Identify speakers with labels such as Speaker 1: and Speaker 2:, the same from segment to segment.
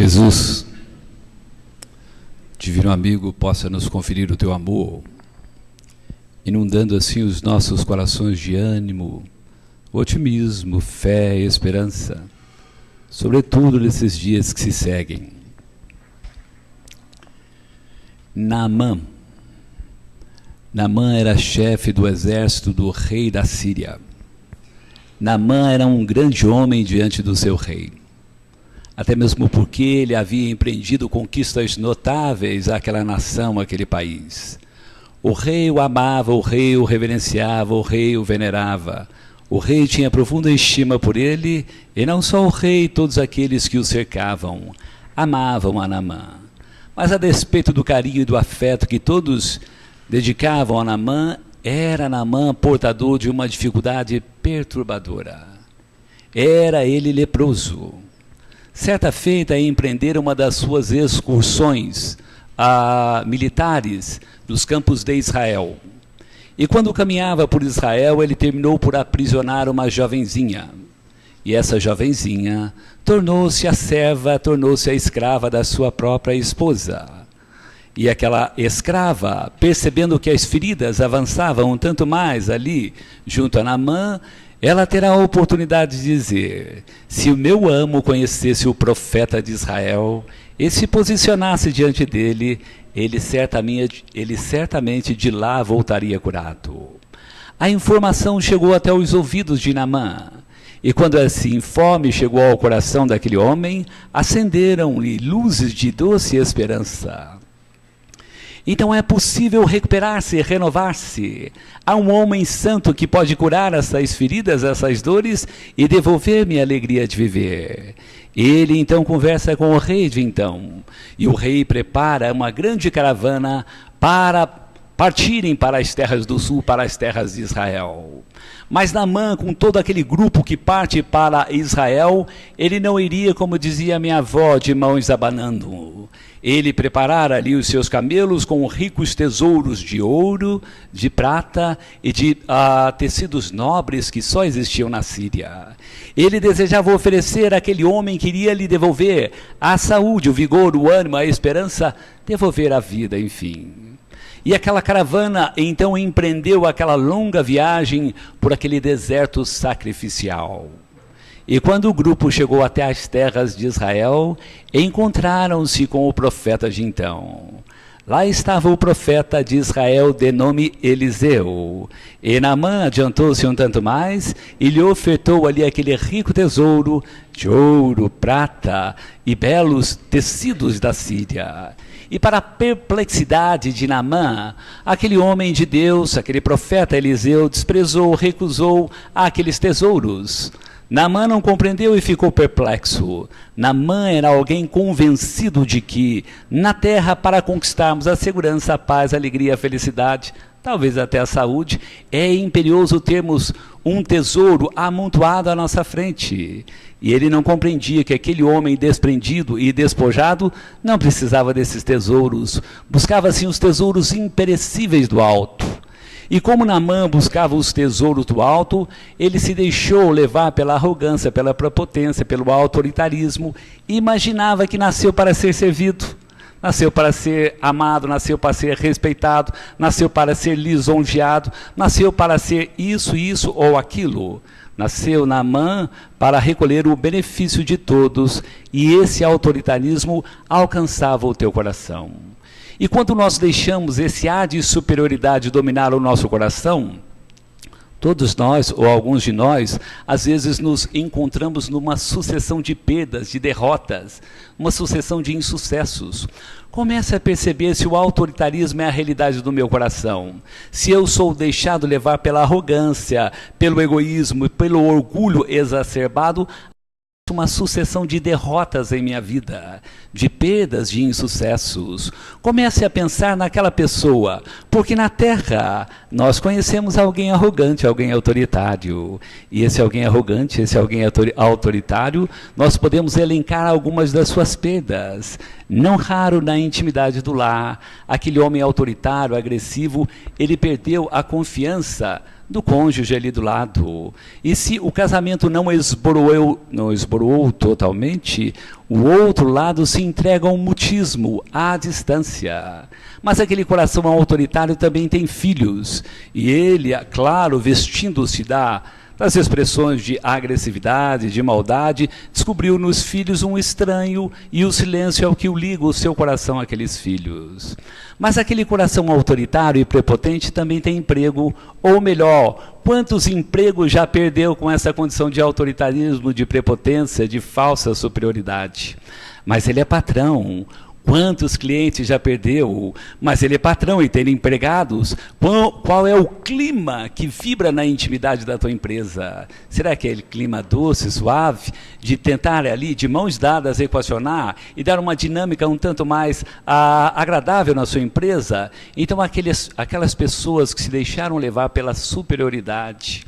Speaker 1: Jesus, divino amigo, possa nos conferir o teu amor, inundando assim os nossos corações de ânimo, otimismo, fé e esperança, sobretudo nesses dias que se seguem. Naamã era chefe do exército do rei da Síria. Naamã era um grande homem diante do seu rei, até mesmo porque ele havia empreendido conquistas notáveis àquela nação, àquele país. O rei o amava, o rei o reverenciava, o rei o venerava. O rei tinha profunda estima por ele, e não só o rei, todos aqueles que o cercavam amavam a Naamã. Mas a despeito do carinho e do afeto que todos dedicavam a Naamã, era Naamã portador de uma dificuldade perturbadora. Era ele leproso. Certa feita, empreenderam uma das suas excursões militares nos campos de Israel. E quando caminhava por Israel, ele terminou por aprisionar uma jovenzinha. E essa jovenzinha tornou-se a serva, tornou-se a escrava da sua própria esposa. E aquela escrava, percebendo que as feridas avançavam um tanto mais ali, junto a Naamã, ela terá a oportunidade de dizer: se o meu amo conhecesse o profeta de Israel e se posicionasse diante dele, ele certamente de lá voltaria curado. A informação chegou até os ouvidos de Naamã, e quando esse informe chegou ao coração daquele homem, acenderam-lhe luzes de doce esperança. Então é possível recuperar-se e renovar-se. Há um homem santo que pode curar essas feridas, essas dores e devolver-me a alegria de viver. Ele então conversa com o rei de então. E o rei prepara uma grande caravana para partirem para as terras do sul, para as terras de Israel. Mas Naamã, com todo aquele grupo que parte para Israel, ele não iria, como dizia minha avó, de mãos abanando. Ele preparara ali os seus camelos com ricos tesouros de ouro, de prata e de tecidos nobres que só existiam na Síria. Ele desejava oferecer àquele homem que iria lhe devolver a saúde, o vigor, o ânimo, a esperança, devolver a vida, enfim. E aquela caravana então empreendeu aquela longa viagem por aquele deserto sacrificial. E quando o grupo chegou até as terras de Israel, encontraram-se com o profeta de então. Lá estava o profeta de Israel de nome Eliseu. E Naamã adiantou-se um tanto mais e lhe ofertou ali aquele rico tesouro de ouro, prata e belos tecidos da Síria. E para a perplexidade de Naamã, aquele homem de Deus, aquele profeta Eliseu, desprezou, recusou aqueles tesouros. Naamã não compreendeu e ficou perplexo. Naamã era alguém convencido de que, na terra, para conquistarmos a segurança, a paz, a alegria, a felicidade, talvez até a saúde, é imperioso termos um tesouro amontoado à nossa frente. E ele não compreendia que aquele homem desprendido e despojado não precisava desses tesouros. Buscava, assim, os tesouros imperecíveis do alto. E como Naamã buscava os tesouros do alto, ele se deixou levar pela arrogância, pela prepotência, pelo autoritarismo, e imaginava que nasceu para ser servido, nasceu para ser amado, nasceu para ser respeitado, nasceu para ser lisonjeado, nasceu para ser isso ou aquilo. Nasceu Naamã para recolher o benefício de todos, e esse autoritarismo alcançava o teu coração. E quando nós deixamos esse ar de superioridade dominar o nosso coração, todos nós, ou alguns de nós, às vezes nos encontramos numa sucessão de perdas, de derrotas, uma sucessão de insucessos. Comece a perceber se o autoritarismo é a realidade do meu coração. Se eu sou deixado levar pela arrogância, pelo egoísmo, pelo orgulho exacerbado, uma sucessão de derrotas em minha vida, de perdas, de insucessos. Comece a pensar naquela pessoa, porque na terra nós conhecemos alguém arrogante, alguém autoritário. E esse alguém arrogante, esse alguém autoritário, nós podemos elencar algumas das suas perdas. Não raro na intimidade do lar, aquele homem autoritário, agressivo, ele perdeu a confiança do cônjuge ali do lado. E se o casamento não esboroou totalmente, o outro lado se entrega ao mutismo, à distância. Mas aquele coração autoritário também tem filhos. E ele, claro, vestindo-se das expressões de agressividade, de maldade, descobriu nos filhos um estranho, e o silêncio é o que o liga o seu coração àqueles filhos. Mas aquele coração autoritário e prepotente também tem emprego, ou melhor, quantos empregos já perdeu com essa condição de autoritarismo, de prepotência, de falsa superioridade? Mas ele é patrão. Quantos clientes já perdeu? Mas ele é patrão e tem empregados. Qual é o clima que vibra na intimidade da tua empresa? Será que é aquele clima doce, suave, de tentar ali, de mãos dadas, equacionar e dar uma dinâmica um tanto mais agradável na sua empresa? Então, aquelas pessoas que se deixaram levar pela superioridade,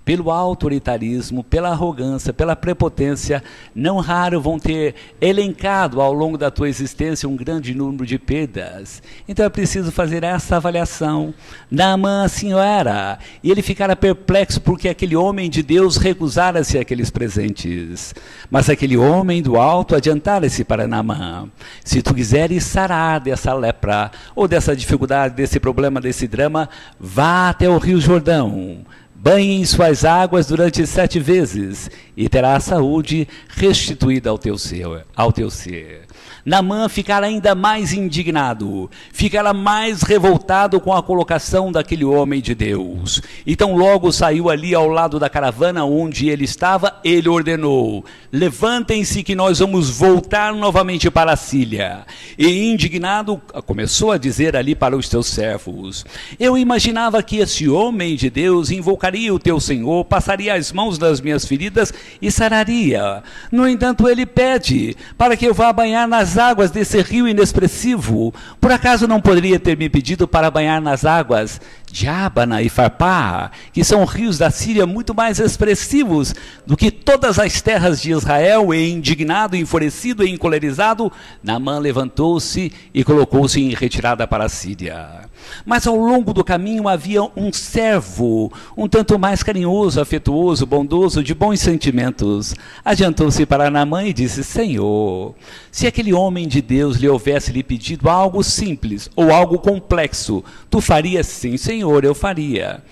Speaker 1: pelo autoritarismo, pela arrogância, pela prepotência, não raro vão ter elencado ao longo da tua existência um grande número de perdas. Então é preciso fazer essa avaliação. Naamã assim era, e ele ficara perplexo porque aquele homem de Deus recusara-se aqueles presentes. Mas aquele homem do alto adiantara-se para Naamã: se tu quiseres sarar dessa lepra, ou dessa dificuldade, desse problema, desse drama, vá até o Rio Jordão. Banhe em suas águas durante 7 vezes, e terá a saúde restituída ao teu ser. Naamã ficará ainda mais indignado, ficará mais revoltado com a colocação daquele homem de Deus. Então logo saiu ali ao lado da caravana onde ele estava, ele ordenou: levantem-se que nós vamos voltar novamente para a Síria. E indignado começou a dizer ali para os teus servos: eu imaginava que esse homem de Deus invocaria o teu Senhor, passaria as mãos nas minhas feridas e sararia. No entanto, ele pede para que eu vá banhar nas águas desse rio inexpressivo. Por acaso não poderia ter me pedido para banhar nas águas de Abana e Farpá, que são rios da Síria muito mais expressivos do que todas as terras de Israel? E indignado, enfurecido e encolerizado, Naamã levantou-se e colocou-se em retirada para a Síria. Mas ao longo do caminho havia um servo, um tanto mais carinhoso, afetuoso, bondoso, de bons sentimentos. Adiantou-se para Naamã e disse: Senhor, se aquele homem de Deus lhe houvesse lhe pedido algo simples ou algo complexo, tu farias? Sim, Senhor, eu faria.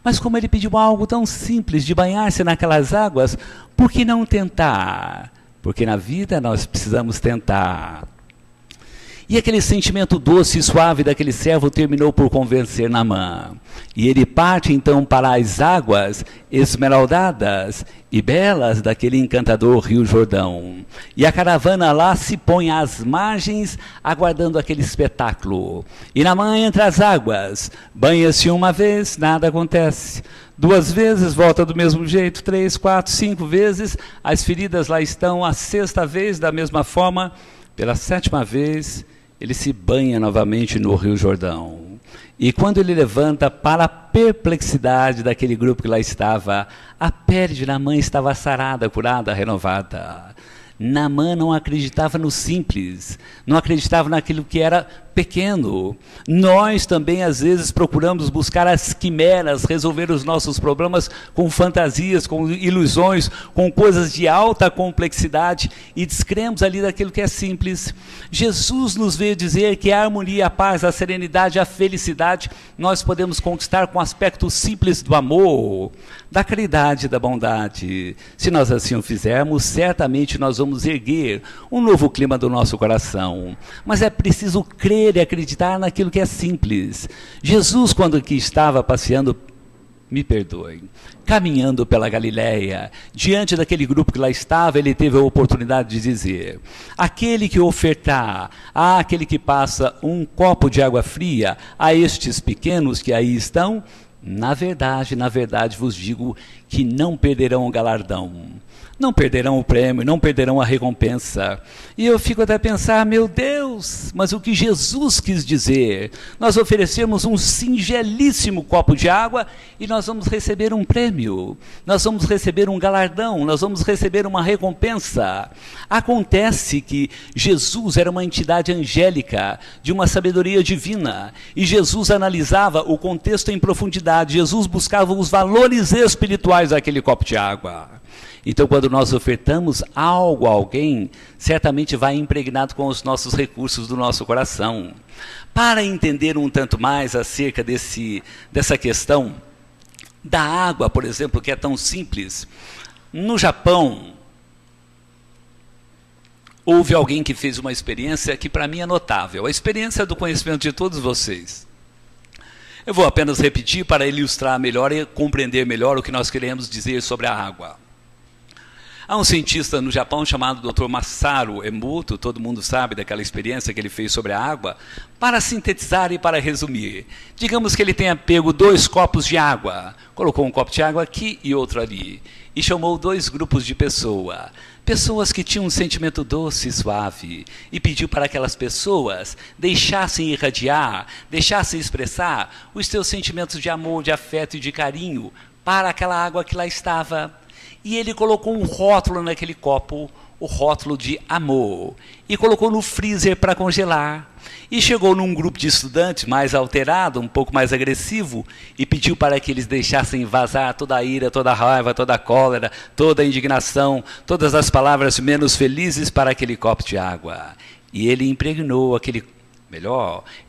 Speaker 1: Mas como ele pediu algo tão simples, de banhar-se naquelas águas, por que não tentar? Porque na vida nós precisamos tentar. E aquele sentimento doce e suave daquele servo terminou por convencer Naamã. E ele parte então para as águas esmeraldadas e belas daquele encantador Rio Jordão. E a caravana lá se põe às margens, aguardando aquele espetáculo. E Naamã entra às águas, banha-se uma vez, nada acontece. 2 vezes, volta do mesmo jeito, 3, 4, 5 vezes, as feridas lá estão. A 6ª vez, da mesma forma, pela 7ª vez, ele se banha novamente no Rio Jordão. E quando ele levanta, para a perplexidade daquele grupo que lá estava, a pele de Naamã estava sarada, curada, renovada. Naamã não acreditava no simples, não acreditava naquilo que era pequeno. Nós também, às vezes, procuramos buscar as quimeras, resolver os nossos problemas com fantasias, com ilusões, com coisas de alta complexidade e descremos ali daquilo que é simples. Jesus nos veio dizer que a harmonia, a paz, a serenidade, a felicidade nós podemos conquistar com aspectos simples do amor, da caridade, da bondade. Se nós assim o fizermos, certamente nós vamos erguer um novo clima do nosso coração. Mas é preciso crer e acreditar naquilo que é simples. Jesus, quando aqui estava passeando, me perdoem, caminhando pela Galileia, diante daquele grupo que lá estava, ele teve a oportunidade de dizer: aquele que ofertar àquele que passa um copo de água fria a estes pequenos que aí estão, na verdade vos digo que não perderão o galardão, não perderão o prêmio, não perderão a recompensa. E eu fico até a pensar, meu Deus, mas o que Jesus quis dizer? Nós oferecemos um singelíssimo copo de água e nós vamos receber um prêmio, nós vamos receber um galardão, nós vamos receber uma recompensa. Acontece que Jesus era uma entidade angélica, de uma sabedoria divina, e Jesus analisava o contexto em profundidade, Jesus buscava os valores espirituais daquele copo de água. Então, quando nós ofertamos algo a alguém, certamente vai impregnado com os nossos recursos do nosso coração. Para entender um tanto mais acerca dessa questão da água, por exemplo, que é tão simples, no Japão, houve alguém que fez uma experiência que para mim é notável, a experiência do conhecimento de todos vocês. Eu vou apenas repetir para ilustrar melhor e compreender melhor o que nós queremos dizer sobre a água. Há um cientista no Japão chamado Dr. Masaru Emoto, todo mundo sabe daquela experiência que ele fez sobre a água. Para sintetizar e para resumir, digamos que ele tenha pego 2 copos de água, colocou um copo de água aqui e outro ali, e chamou 2 grupos de pessoas que tinham um sentimento doce e suave, e pediu para aquelas pessoas deixassem irradiar, deixassem expressar os seus sentimentos de amor, de afeto e de carinho para aquela água que lá estava. E ele colocou um rótulo naquele copo, o rótulo de amor, e colocou no freezer para congelar. E chegou num grupo de estudantes mais alterado, um pouco mais agressivo, e pediu para que eles deixassem vazar toda a ira, toda a raiva, toda a cólera, toda a indignação, todas as palavras menos felizes para aquele copo de água. E ele impregnou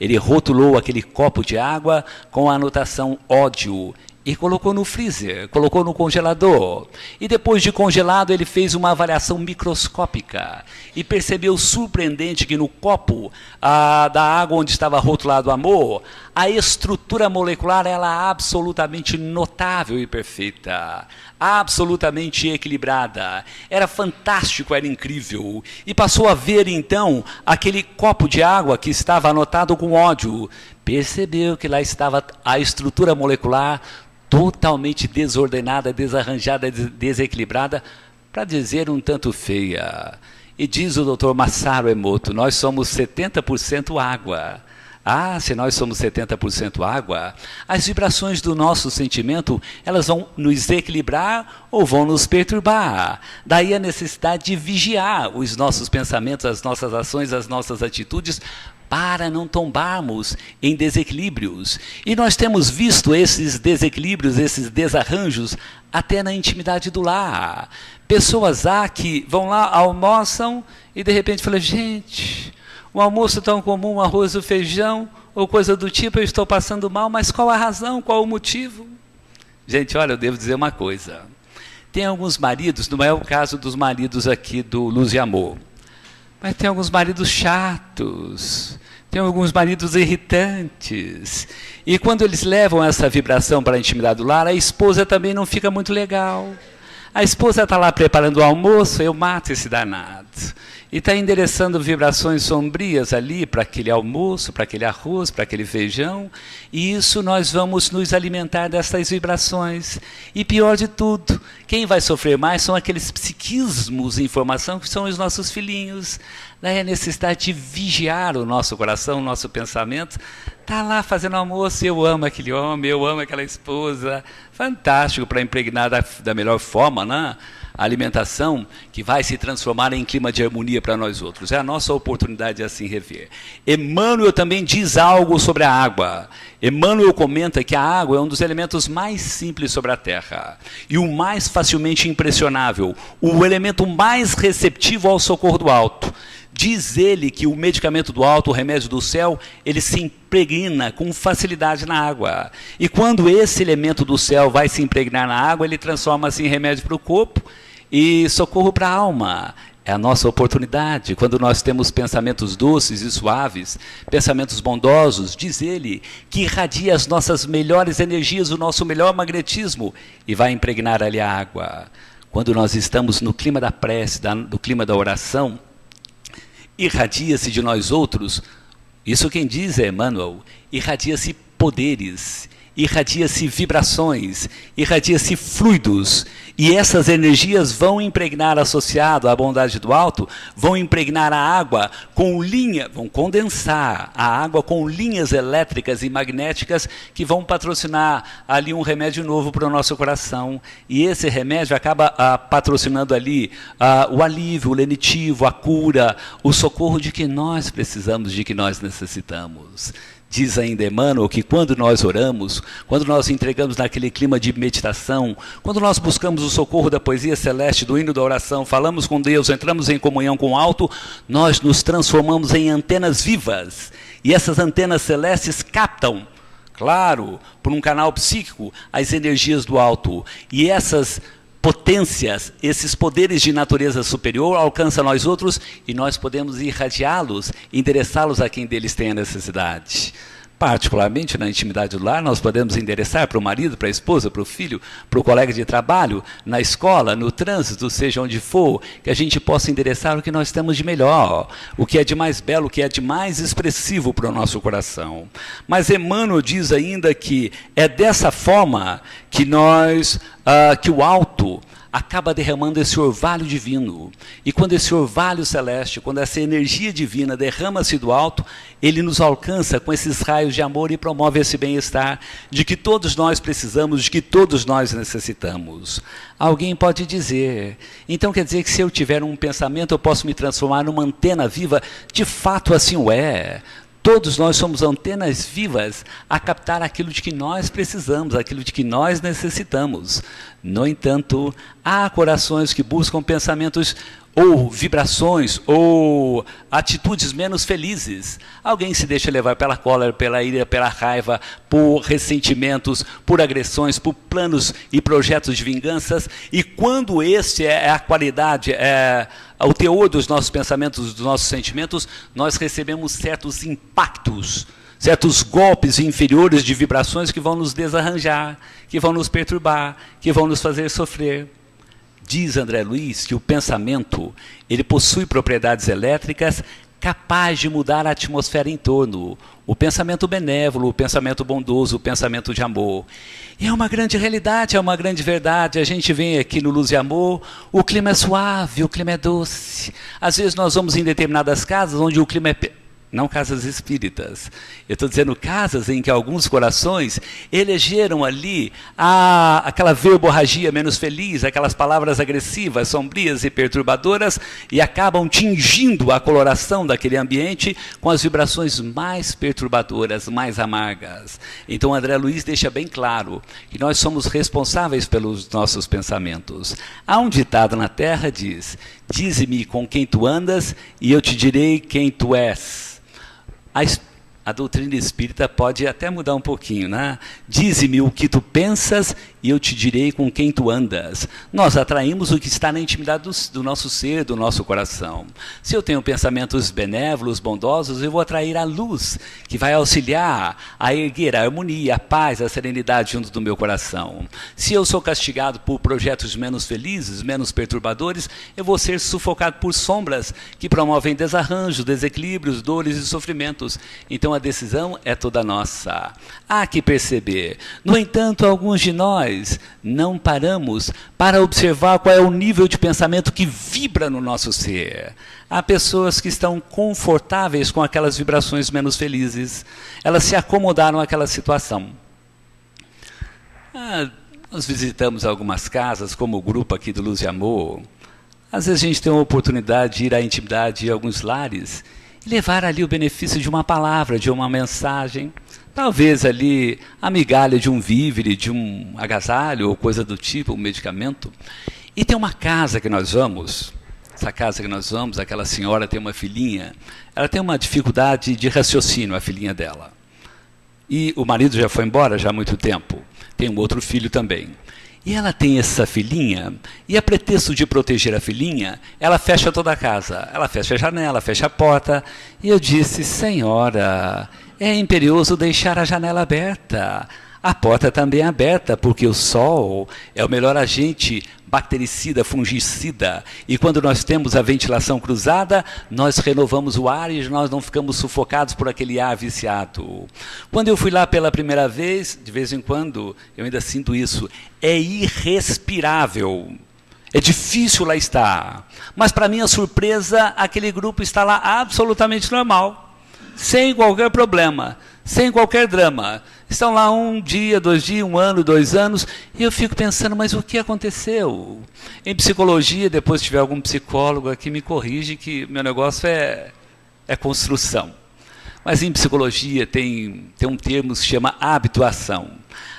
Speaker 1: ele rotulou aquele copo de água com a anotação ódio, e colocou no freezer, colocou no congelador. E depois de congelado, ele fez uma avaliação microscópica e percebeu surpreendente que no copo da água onde estava rotulado amor, a estrutura molecular era absolutamente notável e perfeita, absolutamente equilibrada. Era fantástico, era incrível. E passou a ver então aquele copo de água que estava anotado com ódio. Percebeu que lá estava a estrutura molecular totalmente desordenada, desarranjada, desequilibrada, para dizer um tanto feia. E diz o Dr. Masaru Emoto, nós somos 70% água. Ah, se nós somos 70% água, as vibrações do nosso sentimento, elas vão nos equilibrar ou vão nos perturbar. Daí a necessidade de vigiar os nossos pensamentos, as nossas ações, as nossas atitudes, para não tombarmos em desequilíbrios. E nós temos visto esses desequilíbrios, esses desarranjos, até na intimidade do lar. Pessoas que vão lá, almoçam e de repente falam, gente, o almoço tão comum, arroz e feijão, ou coisa do tipo, eu estou passando mal, mas qual a razão, qual o motivo? Gente, olha, eu devo dizer uma coisa. Tem alguns maridos, não é o caso dos maridos aqui do Luz e Amor, mas tem alguns maridos chatos, tem alguns maridos irritantes. E quando eles levam essa vibração para a intimidade do lar, a esposa também não fica muito legal. A esposa está lá preparando o almoço, eu mato esse danado. E está endereçando vibrações sombrias ali para aquele almoço, para aquele arroz, para aquele feijão. E isso nós vamos nos alimentar dessas vibrações. E pior de tudo, quem vai sofrer mais são aqueles psiquismos em formação que são os nossos filhinhos. Daí a necessidade de vigiar o nosso coração, o nosso pensamento. Está lá fazendo almoço, eu amo aquele homem, eu amo aquela esposa. Fantástico para impregnar da melhor forma, né? A alimentação que vai se transformar em clima de harmonia para nós outros. É a nossa oportunidade de assim rever. Emmanuel também diz algo sobre a água. Emmanuel comenta que a água é um dos elementos mais simples sobre a Terra e o mais facilmente impressionável, o elemento mais receptivo ao socorro do alto. Diz ele que o medicamento do alto, o remédio do céu, ele se impregna com facilidade na água. E quando esse elemento do céu vai se impregnar na água, ele transforma-se em remédio para o corpo e socorro para a alma. É a nossa oportunidade. Quando nós temos pensamentos doces e suaves, pensamentos bondosos, diz ele, que irradia as nossas melhores energias, o nosso melhor magnetismo, e vai impregnar ali a água. Quando nós estamos no clima da prece, no clima da oração, irradia-se de nós outros, isso quem diz é Emmanuel, irradia-se poderes, irradia-se vibrações, irradia-se fluidos, e essas energias vão impregnar, associado à bondade do alto, vão impregnar a água com vão condensar a água com linhas elétricas e magnéticas que vão patrocinar ali um remédio novo para o nosso coração. E esse remédio acaba patrocinando ali o alívio, o lenitivo, a cura, o socorro de que nós precisamos, de que nós necessitamos. Diz ainda Emmanuel que quando nós oramos, quando nós entregamos naquele clima de meditação, quando nós buscamos o socorro da poesia celeste, do hino da oração, falamos com Deus, entramos em comunhão com o alto, nós nos transformamos em antenas vivas. E essas antenas celestes captam, claro, por um canal psíquico, as energias do alto. E essas potências, esses poderes de natureza superior alcançam nós outros e nós podemos irradiá-los, endereçá-los a quem deles tem a necessidade. Particularmente na intimidade do lar, nós podemos endereçar para o marido, para a esposa, para o filho, para o colega de trabalho, na escola, no trânsito, seja onde for, que a gente possa endereçar o que nós temos de melhor, o que é de mais belo, o que é de mais expressivo para o nosso coração. Mas Emmanuel diz ainda que é dessa forma que que o alto acaba derramando esse orvalho divino. E quando esse orvalho celeste, quando essa energia divina derrama-se do alto, ele nos alcança com esses raios de amor e promove esse bem-estar de que todos nós precisamos, de que todos nós necessitamos. Alguém pode dizer, então quer dizer que se eu tiver um pensamento eu posso me transformar numa antena viva? De fato assim o é. Todos nós somos antenas vivas a captar aquilo de que nós precisamos, aquilo de que nós necessitamos. No entanto, há corações que buscam pensamentos ou vibrações ou atitudes menos felizes. Alguém se deixa levar pela cólera, pela ira, pela raiva, por ressentimentos, por agressões, por planos e projetos de vinganças. E quando esse é a qualidade, o teor dos nossos pensamentos, dos nossos sentimentos, nós recebemos certos impactos, certos golpes inferiores de vibrações que vão nos desarranjar, que vão nos perturbar, que vão nos fazer sofrer. Diz André Luiz que o pensamento, ele possui propriedades elétricas capazes de mudar a atmosfera em torno. O pensamento benévolo, o pensamento bondoso, o pensamento de amor. E é uma grande realidade, é uma grande verdade. A gente vem aqui no Luz e Amor, o clima é suave, o clima é doce. Às vezes nós vamos em determinadas casas onde o clima é... Não casas espíritas. Eu estou dizendo casas em que alguns corações elegeram ali aquela verborragia menos feliz, aquelas palavras agressivas, sombrias e perturbadoras, e acabam tingindo a coloração daquele ambiente com as vibrações mais perturbadoras, mais amargas. Então André Luiz deixa bem claro que nós somos responsáveis pelos nossos pensamentos. Há um ditado na Terra, diz: dize-me com quem tu andas e eu te direi quem tu és. A doutrina espírita pode até mudar um pouquinho, né? Dize-me o que tu pensas e eu te direi com quem tu andas. Nós atraímos o que está na intimidade do nosso ser, do nosso coração. Se eu tenho pensamentos benévolos, bondosos, eu vou atrair a luz, que vai auxiliar a erguer a harmonia, a paz, a serenidade junto do meu coração. Se eu sou castigado por projetos menos felizes, menos perturbadores, eu vou ser sufocado por sombras que promovem desarranjos, desequilíbrios, dores e sofrimentos. Então a decisão é toda nossa. Há que perceber. No entanto, alguns de nós não paramos para observar qual é o nível de pensamento que vibra no nosso ser. Há pessoas que estão confortáveis com aquelas vibrações menos felizes. Elas se acomodaram àquela situação. Nós visitamos algumas casas, como o grupo aqui do Luz e Amor. Às vezes a gente tem a oportunidade de ir à intimidade de alguns lares e levar ali o benefício de uma palavra, de uma mensagem, talvez ali a migalha de um vívere, de um agasalho ou coisa do tipo, um medicamento. E tem uma casa que nós vamos, essa casa que nós vamos, aquela senhora tem uma filhinha, ela tem uma dificuldade de raciocínio, a filhinha dela. E o marido já foi embora já há muito tempo, tem um outro filho também. E ela tem essa filhinha, e a pretexto de proteger a filhinha, ela fecha toda a casa. Ela fecha a janela, fecha a porta. E eu disse: senhora, é imperioso deixar a janela aberta. A porta também é aberta, porque o sol é o melhor agente bactericida, fungicida. E quando nós temos a ventilação cruzada, nós renovamos o ar e nós não ficamos sufocados por aquele ar viciado. Quando eu fui lá pela primeira vez, de vez em quando, eu ainda sinto isso, é irrespirável. É difícil lá estar. Mas, para minha surpresa, aquele grupo está lá absolutamente normal, sem qualquer problema, sem qualquer drama. Estão lá 1 dia, 2 dias, 1 ano, 2 anos, e eu fico pensando, mas o que aconteceu? Em psicologia, depois se tiver algum psicólogo aqui, me corrige que meu negócio é construção. Mas em psicologia tem um termo que se chama habituação.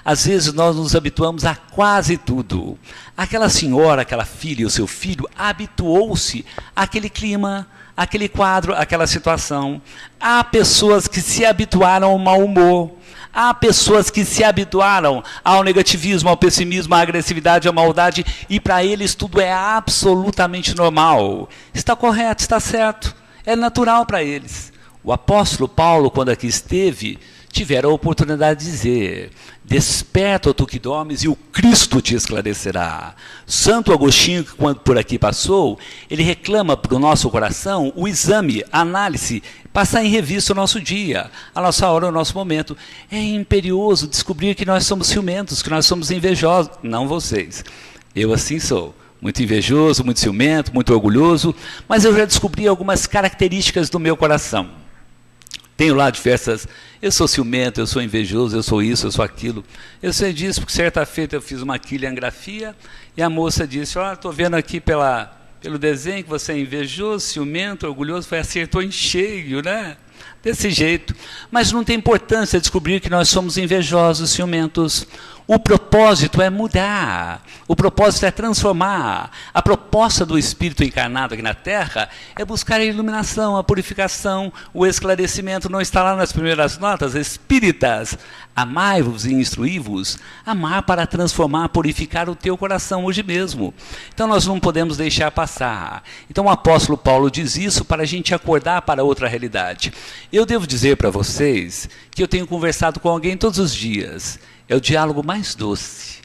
Speaker 1: Às vezes nós nos habituamos a quase tudo. Aquela senhora, aquela filha, o seu filho, habituou-se àquele clima, aquele quadro, aquela situação. Há pessoas que se habituaram ao mau humor. Há pessoas que se habituaram ao negativismo, ao pessimismo, à agressividade, à maldade, e para eles tudo é absolutamente normal. Está correto, está certo, é natural para eles. O apóstolo Paulo, quando aqui esteve, tivera a oportunidade de dizer: desperta, tu que dormes, e o Cristo te esclarecerá. Santo Agostinho, quando por aqui passou, ele reclama para o nosso coração o exame, a análise, passar em revista o nosso dia, a nossa hora, o nosso momento. É imperioso descobrir que nós somos ciumentos, que nós somos invejosos. Não vocês, eu assim sou. Muito invejoso, muito ciumento, muito orgulhoso, mas eu já descobri algumas características do meu coração. Tenho lá diversas, eu sou ciumento, eu sou invejoso, eu sou isso, eu sou aquilo. Eu sei disso porque certa feita eu fiz uma quiliangrafia e a moça disse: olha, estou vendo aqui pelo desenho que você é invejoso, ciumento, orgulhoso. Acertou em cheio, né? Desse jeito. Mas não tem importância descobrir que nós somos invejosos, ciumentos. O propósito é mudar, o propósito é transformar. A proposta do Espírito encarnado aqui na Terra é buscar a iluminação, a purificação, o esclarecimento. Não está lá nas primeiras notas? Espíritas, amai-vos e instruí-vos. Amar para transformar, purificar o teu coração hoje mesmo. Então nós não podemos deixar passar. Então o apóstolo Paulo diz isso para a gente acordar para outra realidade. Eu devo dizer para vocês que eu tenho conversado com alguém todos os dias. É o diálogo mais doce,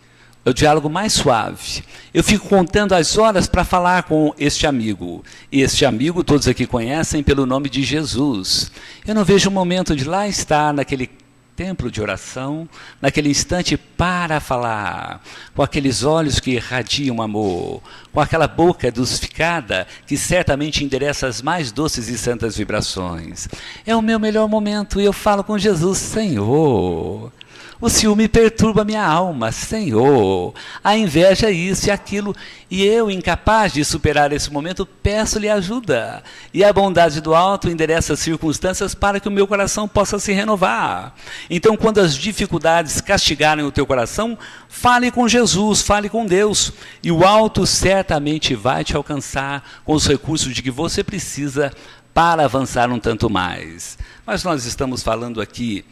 Speaker 1: é o diálogo mais suave. Eu fico contando as horas para falar com este amigo. E este amigo todos aqui conhecem pelo nome de Jesus. Eu não vejo um momento de lá estar naquele templo de oração, naquele instante para falar, com aqueles olhos que irradiam amor, com aquela boca dulcificada que certamente endereça as mais doces e santas vibrações. É o meu melhor momento e eu falo com Jesus: Senhor, o ciúme perturba minha alma, Senhor. A inveja é isso e aquilo. E eu, incapaz de superar esse momento, peço-lhe ajuda. E a bondade do alto endereça as circunstâncias para que o meu coração possa se renovar. Então, quando as dificuldades castigarem o teu coração, fale com Jesus, fale com Deus. E o alto certamente vai te alcançar com os recursos de que você precisa para avançar um tanto mais. Mas nós estamos falando aqui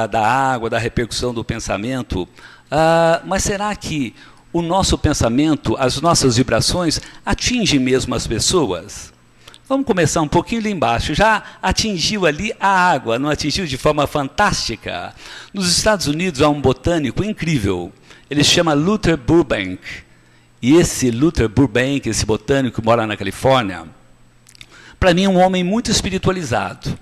Speaker 1: da água, da repercussão do pensamento, mas será que o nosso pensamento, as nossas vibrações, atingem mesmo as pessoas? Vamos começar um pouquinho ali embaixo. Já atingiu ali a água, não atingiu de forma fantástica? Nos Estados Unidos há um botânico incrível, ele se chama Luther Burbank. E esse Luther Burbank, esse botânico que mora na Califórnia, para mim é um homem muito espiritualizado.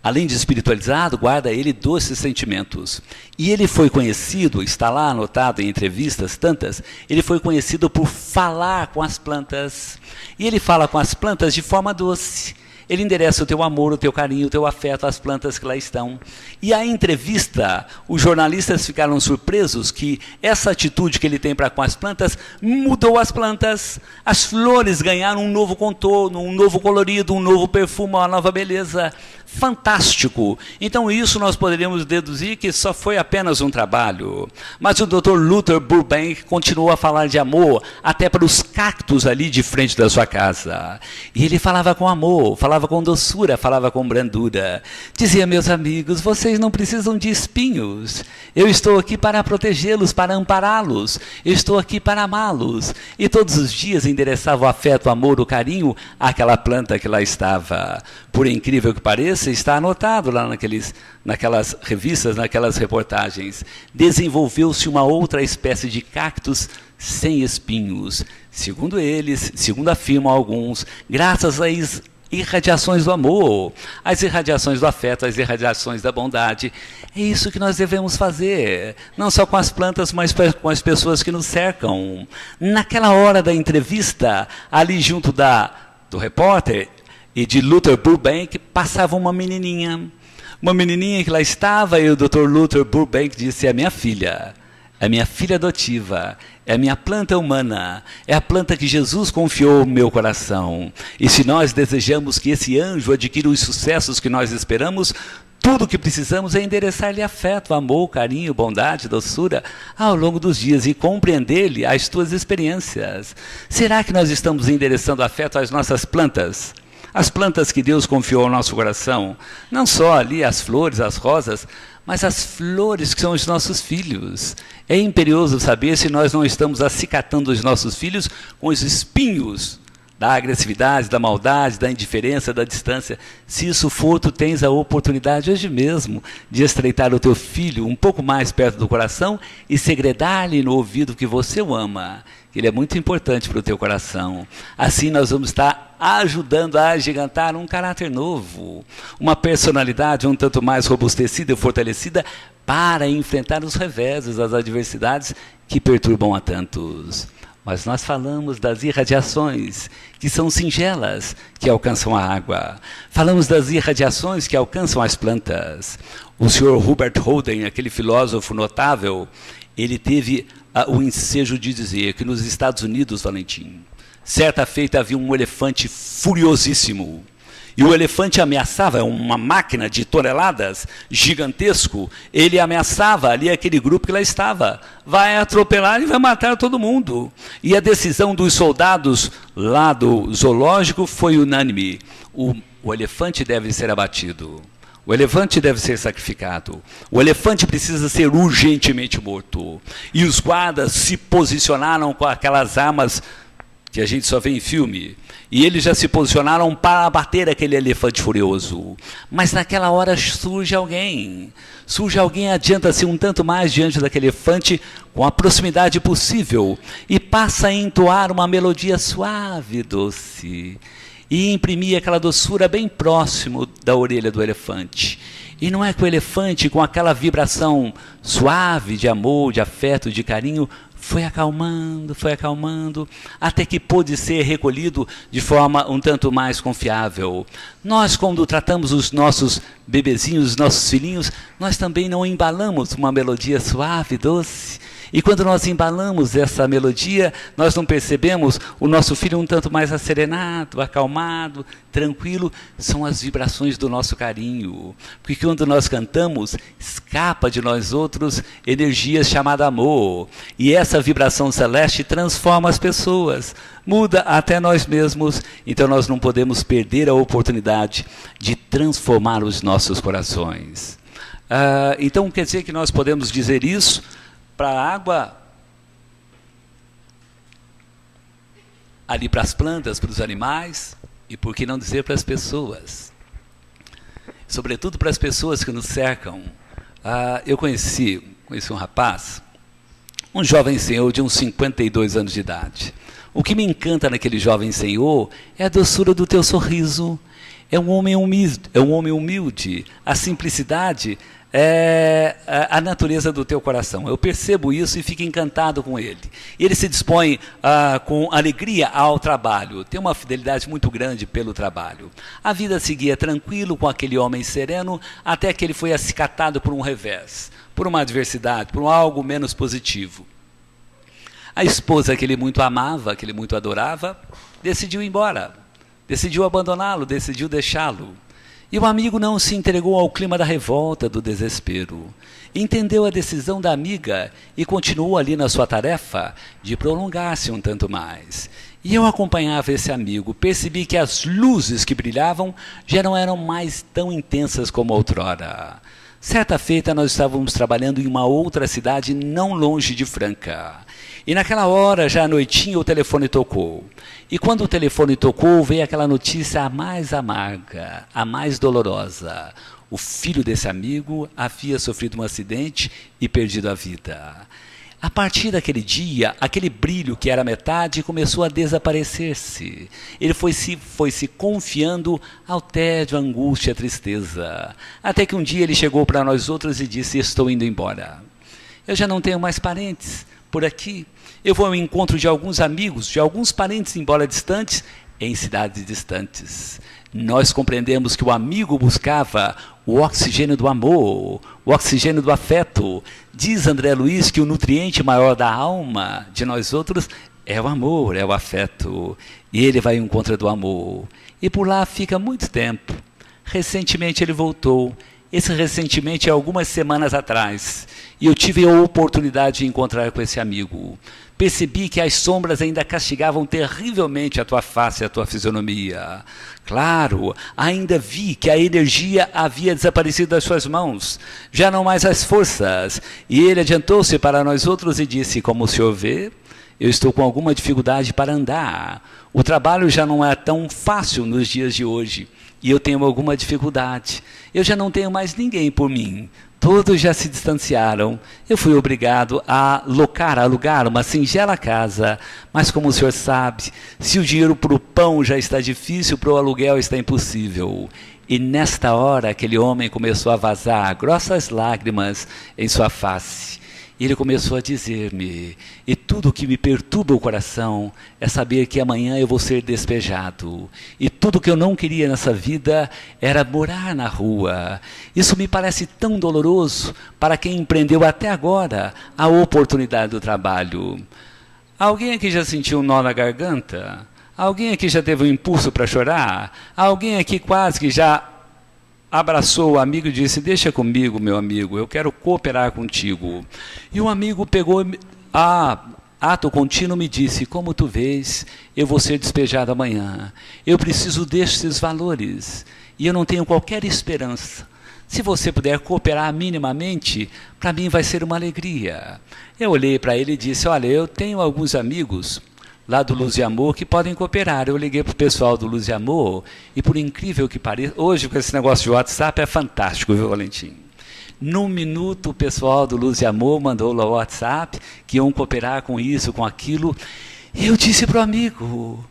Speaker 1: Além de espiritualizado, guarda ele doces sentimentos. E ele foi conhecido, está lá anotado em entrevistas tantas, ele foi conhecido por falar com as plantas. E ele fala com as plantas de forma doce. Ele endereça o teu amor, o teu carinho, o teu afeto às plantas que lá estão. E a entrevista, os jornalistas ficaram surpresos que essa atitude que ele tem para com as plantas mudou as plantas. As flores ganharam um novo contorno, um novo colorido, um novo perfume, uma nova beleza. Fantástico! Então isso nós poderíamos deduzir que só foi apenas um trabalho. Mas o Dr. Luther Burbank continuou a falar de amor até para os cactos ali de frente da sua casa. E ele falava com amor, falava falava com doçura, falava com brandura. Dizia: meus amigos, vocês não precisam de espinhos. Eu estou aqui para protegê-los, para ampará-los. Eu estou aqui para amá-los. E todos os dias endereçava o afeto, o amor, o carinho àquela planta que lá estava. Por incrível que pareça, está anotado lá naquelas revistas, naquelas reportagens. Desenvolveu-se uma outra espécie de cactus sem espinhos. Segundo eles, segundo afirmam alguns, graças às irradiações do amor, às irradiações do afeto, às irradiações da bondade. É isso que nós devemos fazer, não só com as plantas, mas com as pessoas que nos cercam. Naquela hora da entrevista, ali junto do repórter e de Luther Burbank, passava uma menininha que lá estava, e o Dr. Luther Burbank disse: é minha filha adotiva, é a minha planta humana, é a planta que Jesus confiou no meu coração. E se nós desejamos que esse anjo adquira os sucessos que nós esperamos, tudo o que precisamos é endereçar-lhe afeto, amor, carinho, bondade, doçura ao longo dos dias e compreender-lhe as tuas experiências. Será que nós estamos endereçando afeto às nossas plantas? As plantas que Deus confiou ao nosso coração, não só ali as flores, as rosas, mas as flores que são os nossos filhos. É imperioso saber se nós não estamos acicatando os nossos filhos com os espinhos da agressividade, da maldade, da indiferença, da distância. Se isso for, tu tens a oportunidade hoje mesmo de estreitar o teu filho um pouco mais perto do coração e segredar-lhe no ouvido que você o ama. Ele é muito importante para o teu coração. Assim nós vamos estar ajudando a agigantar um caráter novo, uma personalidade um tanto mais robustecida e fortalecida para enfrentar os reveses, as adversidades que perturbam a tantos. Mas nós falamos das irradiações, que são singelas, que alcançam a água. Falamos das irradiações que alcançam as plantas. O Sr. Hubert Holden, aquele filósofo notável, ele teve o ensejo de dizer que nos Estados Unidos, Valentim, certa feita havia um elefante furiosíssimo. E o elefante ameaçava, uma máquina de toneladas, gigantesco, ele ameaçava ali aquele grupo que lá estava. Vai atropelar e vai matar todo mundo. E a decisão dos soldados lá do zoológico foi unânime. O elefante deve ser abatido. O elefante deve ser sacrificado. O elefante precisa ser urgentemente morto. E os guardas se posicionaram com aquelas armas que a gente só vê em filme. E eles já se posicionaram para abater aquele elefante furioso. Mas naquela hora surge alguém, adianta-se um tanto mais diante daquele elefante com a proximidade possível e passa a entoar uma melodia suave, doce, e imprimir aquela doçura bem próximo da orelha do elefante. E não é que o elefante, com aquela vibração suave de amor, de afeto, de carinho, foi acalmando, até que pôde ser recolhido de forma um tanto mais confiável. Nós, quando tratamos os nossos bebezinhos, os nossos filhinhos, nós também não embalamos uma melodia suave, doce. E quando nós embalamos essa melodia, nós não percebemos o nosso filho um tanto mais asserenado, acalmado, tranquilo. São as vibrações do nosso carinho. Porque quando nós cantamos, escapa de nós outros energias chamadas amor. E essa vibração celeste transforma as pessoas, muda até nós mesmos. Então nós não podemos perder a oportunidade de transformar os nossos corações. Então quer dizer que nós podemos dizer isso para a água, ali para as plantas, para os animais, e por que não dizer para as pessoas? Sobretudo para as pessoas que nos cercam. Eu conheci um rapaz, um jovem senhor de uns 52 anos de idade. O que me encanta naquele jovem senhor é a doçura do teu sorriso. É um homem humilde, a simplicidade é a natureza do teu coração. Eu percebo isso e fico encantado com ele. Ele se dispõe com alegria ao trabalho, tem uma fidelidade muito grande pelo trabalho. A vida seguia tranquilo com aquele homem sereno, até que ele foi acicatado por um revés, por uma adversidade, por algo menos positivo. A esposa que ele muito amava, que ele muito adorava, decidiu ir embora, decidiu abandoná-lo, decidiu deixá-lo. E o amigo não se entregou ao clima da revolta, do desespero. Entendeu a decisão da amiga e continuou ali na sua tarefa de prolongar-se um tanto mais. E eu acompanhava esse amigo, percebi que as luzes que brilhavam já não eram mais tão intensas como outrora. Certa feita nós estávamos trabalhando em uma outra cidade não longe de Franca. E naquela hora, já à noitinha, o telefone tocou. E quando o telefone tocou, veio aquela notícia a mais amarga, a mais dolorosa. O filho desse amigo havia sofrido um acidente e perdido a vida. A partir daquele dia, aquele brilho que era metade começou a desaparecer-se. Ele foi se confiando ao tédio, à angústia, à tristeza. Até que um dia ele chegou para nós outros e disse: estou indo embora. Eu já não tenho mais parentes por aqui. Eu vou ao encontro de alguns amigos, de alguns parentes, embora distantes, em cidades distantes. Nós compreendemos que o amigo buscava o oxigênio do amor, o oxigênio do afeto. Diz André Luiz que o nutriente maior da alma de nós outros é o amor, é o afeto. E ele vai ao encontro do amor. E por lá fica muito tempo. Recentemente ele voltou. Esse recentemente é algumas semanas atrás. E eu tive a oportunidade de encontrar com esse amigo. Percebi que as sombras ainda castigavam terrivelmente a tua face, a tua fisionomia. Claro, ainda vi que a energia havia desaparecido das suas mãos, já não mais as forças. E ele adiantou-se para nós outros e disse: como o senhor vê, eu estou com alguma dificuldade para andar. O trabalho já não é tão fácil nos dias de hoje. E eu tenho alguma dificuldade. Eu já não tenho mais ninguém por mim. Todos já se distanciaram. Eu fui obrigado a alugar uma singela casa. Mas como o senhor sabe, se o dinheiro para o pão já está difícil, para o aluguel está impossível. E nesta hora aquele homem começou a vazar grossas lágrimas em sua face. E ele começou a dizer-me: e tudo que me perturba o coração é saber que amanhã eu vou ser despejado. E tudo que eu não queria nessa vida era morar na rua. Isso me parece tão doloroso para quem empreendeu até agora a oportunidade do trabalho. Alguém aqui já sentiu um nó na garganta? Alguém aqui já teve um impulso para chorar? Alguém aqui quase que já abraçou o amigo e disse: deixa comigo, meu amigo, eu quero cooperar contigo. E o amigo pegou ato contínuo me disse: como tu vês, eu vou ser despejado amanhã. Eu preciso destes valores e eu não tenho qualquer esperança. Se você puder cooperar minimamente, para mim vai ser uma alegria. Eu olhei para ele e disse: olha, eu tenho alguns amigos lá do Luz e Amor que podem cooperar. Eu liguei para o pessoal do Luz e Amor e, por incrível que pareça, hoje com esse negócio de WhatsApp é fantástico, viu, Valentim? Num minuto o pessoal do Luz e Amor mandou lá o WhatsApp que iam cooperar com isso, com aquilo. E eu disse para o amigo: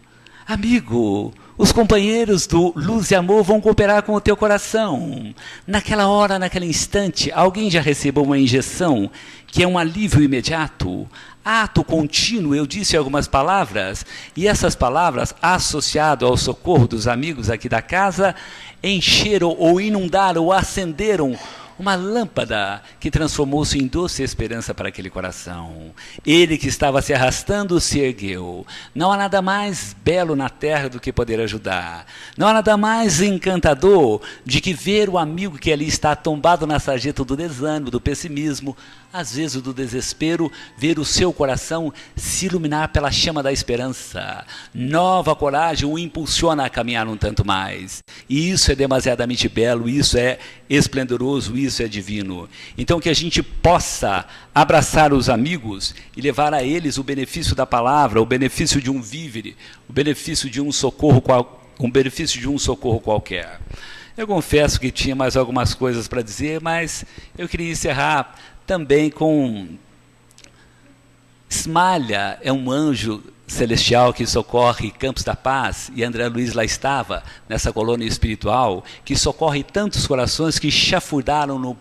Speaker 1: amigo, os companheiros do Luz e Amor vão cooperar com o teu coração. Naquela hora, naquele instante, alguém já recebeu uma injeção que é um alívio imediato. Ato contínuo, eu disse algumas palavras, e essas palavras, associado ao socorro dos amigos aqui da casa, encheram ou inundaram ou acenderam uma lâmpada que transformou-se em doce esperança para aquele coração. Ele que estava se arrastando se ergueu. Não há nada mais belo na terra do que poder ajudar. Não há nada mais encantador de que ver o amigo que ali está tombado na sarjeta do desânimo, do pessimismo, às vezes do desespero, ver o seu coração se iluminar pela chama da esperança. Nova coragem o impulsiona a caminhar um tanto mais. E isso é demasiadamente belo, isso é esplendoroso, isso é divino. Então que a gente possa abraçar os amigos e levar a eles o benefício da palavra, o benefício de um vívere, o benefício de um socorro qualquer. Eu confesso que tinha mais algumas coisas para dizer, mas eu queria encerrar também com Smalha, é um anjo celestial que socorre Campos da Paz, e André Luiz lá estava, nessa colônia espiritual, que socorre tantos corações que chafurdaram no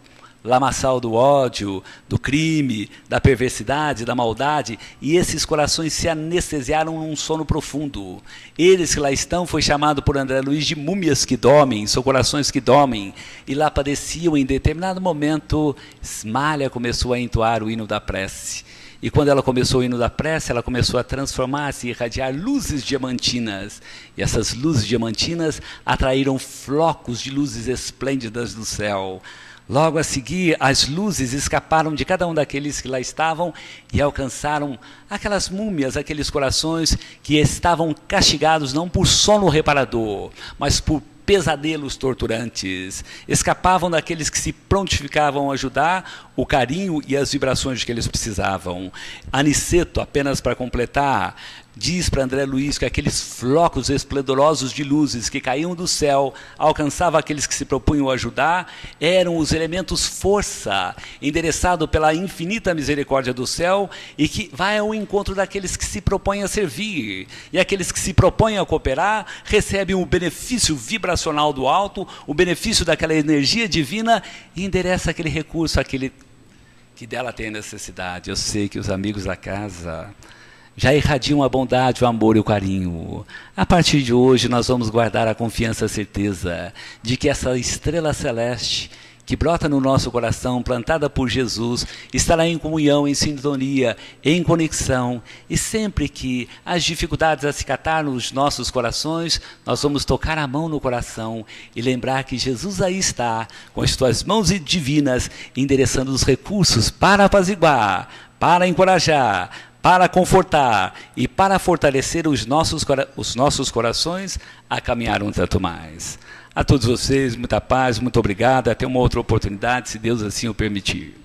Speaker 1: lamaçal do ódio, do crime, da perversidade, da maldade, e esses corações se anestesiaram num sono profundo. Eles que lá estão, foi chamado por André Luiz de múmias que dormem, são corações que dormem, e lá padeciam. Em determinado momento, Smalha começou a entoar o hino da prece. E quando ela começou o hino da prece, ela começou a transformar-se e irradiar luzes diamantinas. E essas luzes diamantinas atraíram flocos de luzes esplêndidas do céu. Logo a seguir, as luzes escaparam de cada um daqueles que lá estavam e alcançaram aquelas múmias, aqueles corações que estavam castigados não por sono reparador, mas por pesadelos torturantes. Escapavam daqueles que se prontificavam a ajudar, o carinho e as vibrações de que eles precisavam. Aniceto, apenas para completar, diz para André Luiz que aqueles flocos esplendorosos de luzes que caíam do céu, alcançavam aqueles que se propunham a ajudar, eram os elementos força, endereçado pela infinita misericórdia do céu e que vai ao encontro daqueles que se propõem a servir. E aqueles que se propõem a cooperar recebem o benefício vibracional do alto, o benefício daquela energia divina e endereça aquele recurso àquele que dela tem necessidade. Eu sei que os amigos da casa já irradiam a bondade, o amor e o carinho. A partir de hoje nós vamos guardar a confiança e a certeza de que essa estrela celeste que brota no nosso coração, plantada por Jesus, estará em comunhão, em sintonia, em conexão. E sempre que as dificuldades acicatar nos nossos corações, nós vamos tocar a mão no coração e lembrar que Jesus aí está, com as suas mãos divinas, endereçando os recursos para apaziguar, para encorajar, para confortar e para fortalecer os nossos corações a caminhar um tanto mais. A todos vocês, muita paz, muito obrigado. Até uma outra oportunidade, se Deus assim o permitir.